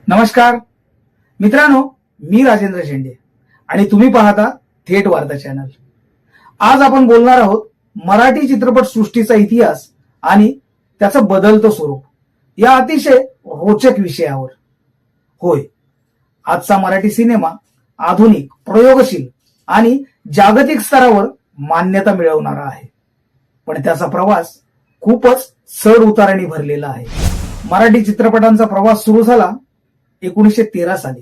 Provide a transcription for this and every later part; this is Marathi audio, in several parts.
नमस्कार मित्रांनो, मी राजेंद्र शेंडे आणि तुम्ही पाहता थेट वार्ता चॅनल। आज आपण बोलणार आहोत मराठी चित्रपट सृष्टीचा इतिहास आणि त्याचं बदलतं स्वरूप या अतिशय रोचक विषयावर। होय, आजचा मराठी सिनेमा आधुनिक, प्रयोगशील आणि जागतिक स्तरावर मान्यता मिळवणारा आहे, पण त्याचा प्रवास खूपच चढ उतारांनी भरलेला आहे। मराठी चित्रपटांचा प्रवास सुरू झाला 1913 साली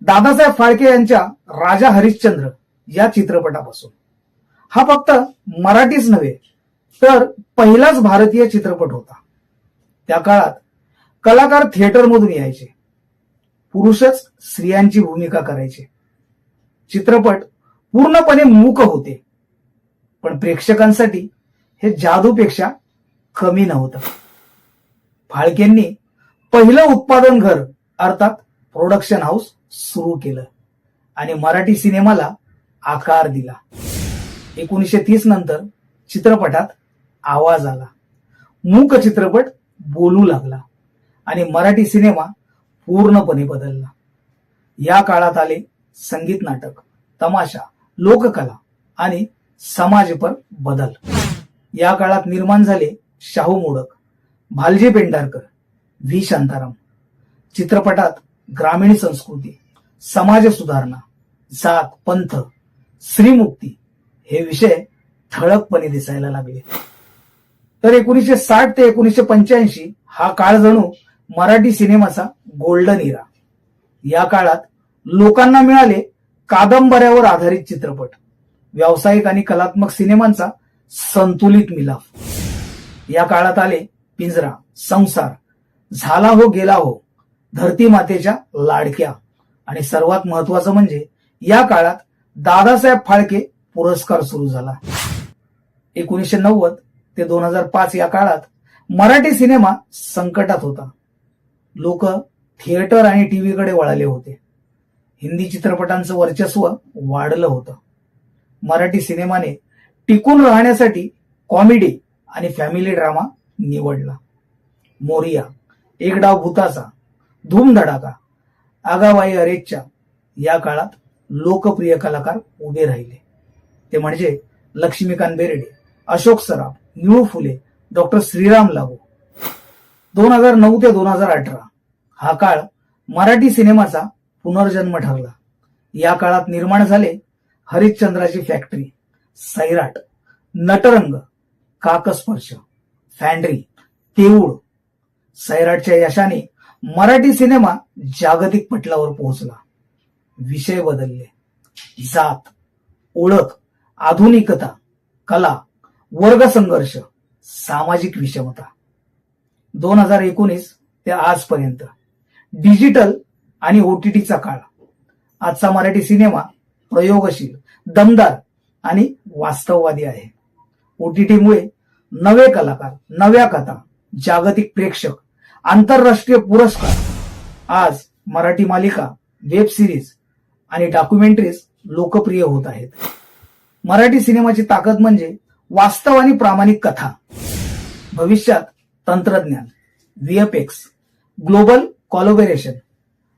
दादासाहेब फाळके यांच्या राजा हरिश्चंद्र या चित्रपटापासून। हा फक्त मराठीच नव्हे तर पहिलाच भारतीय चित्रपट होता। त्या काळात कलाकार थिएटर मधून यायचे, पुरुषच स्त्रियांची भूमिका करायचे। चित्रपट पूर्णपणे मूक होते, पण प्रेक्षकांसाठी हे जादूपेक्षा कमी नव्हतं। फाळकेंनी पहिलं उत्पादन घर अर्थात प्रोडक्शन हाऊस सुरू केलं आणि मराठी सिनेमाला आकार दिला। 1930 नंतर चित्रपटात आवाज आला, मूक चित्रपट बोलू लागला आणि मराठी सिनेमा पूर्णपणे बदलला। या काळात आले संगीत नाटक, तमाशा, लोककला आणि समाजपर बदल। या काळात निर्माण झाले शाहू मोडक, भालजी पेंढारकर, व्ही शांताराम। चित्रपटात ग्रामीण संस्कृती, समाज सुधारणा, जात, पंथ, स्त्रीमुक्ती हे विषय ठळकपणे दिसायला लागले। तर 1960 ते 1985 हा काळ जणू मराठी सिनेमाचा गोल्डन इरा। या काळात लोकांना मिळाले कादंबऱ्यावर आधारित चित्रपट, व्यावसायिक आणि कलात्मक सिनेमांचा संतुलित मिलाफ। या काळात आले पिंजरा, संसार, झाला हो गेला हो, धरती मातेच्या लाडक्या आणि सर्वात महत्वाचं म्हणजे या काळात दादासाहेब फाळके पुरस्कार सुरू झाला। 1990 ते 2005 या काळात मराठी सिनेमा संकटात होता। लोक थिएटर आणि टीव्हीकडे वळाले होते। हिंदी चित्रपटांचं वर्चस्व वाढलं होतं। मराठी सिनेमाने टिकून राहण्यासाठी कॉमेडी आणि फॅमिली ड्रामा निवडला। मोरिया, एक डाव भूताचा, धूम धडाका, आगाबाई अरेच्चा या काळात लोकप्रिय कलाकार उभे राहिले। ते म्हणजे लक्ष्मीकांत बेर्डे, अशोक सराफ, निळू फुले, डॉक्टर श्रीराम लागू। 2009 ते 2018 हा काळ मराठी सिनेमाचा पुनर्जन्म ठरला। या काळात निर्माण झाले हरिश्चंद्राची फॅक्टरी, सैराट, नटरंग, काकस्पर्श, फॅन्ड्री, तेऊळ। सैराटच्या यशाने मराठी सिनेमा जागतिक पटलावर पोहोचला। विषय बदलले, जात, ओळख, आधुनिकता, कला, वर्ग संघर्ष, सामाजिक विषमता। 2019 ते आजपर्यंत डिजिटल आणि ओटीटीचा काळ। आजचा मराठी सिनेमा प्रयोगशील, दमदार आणि वास्तववादी आहे। ओटीटीमुळे नवे कलाकार, नव्या कथा, जागतिक प्रेक्षक, आंतरराष्ट्रीय पुरस्कार। आज मराठी मालिका, वेब सिरीज आणि डॉक्युमेंटरीज लोकप्रिय होत आहेत। मराठी सिनेमाची ताकद म्हणजे वास्तव आणि प्रामाणिक कथा। भविष्यात तंत्रज्ञान, व्हीएफएक्स, ग्लोबल कोलॅबोरेशन,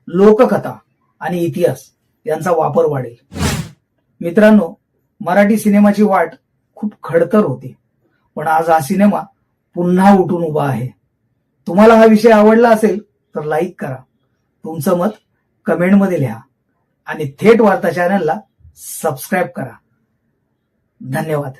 लोककथा आणि इतिहास यांचा वापर वाढेल। मित्रांनो, मराठी सिनेमाची वाट खूप खडतर होती, पण आज हा सिनेमा पुन्हा उठून उभा आहे। तुम्हाला हा विषय आवडला असेल तर लाईक करा, तुमचं मत कमेंटमध्ये लिहा आणि थेट वार्ता चॅनलला सबस्क्राईब करा। धन्यवाद।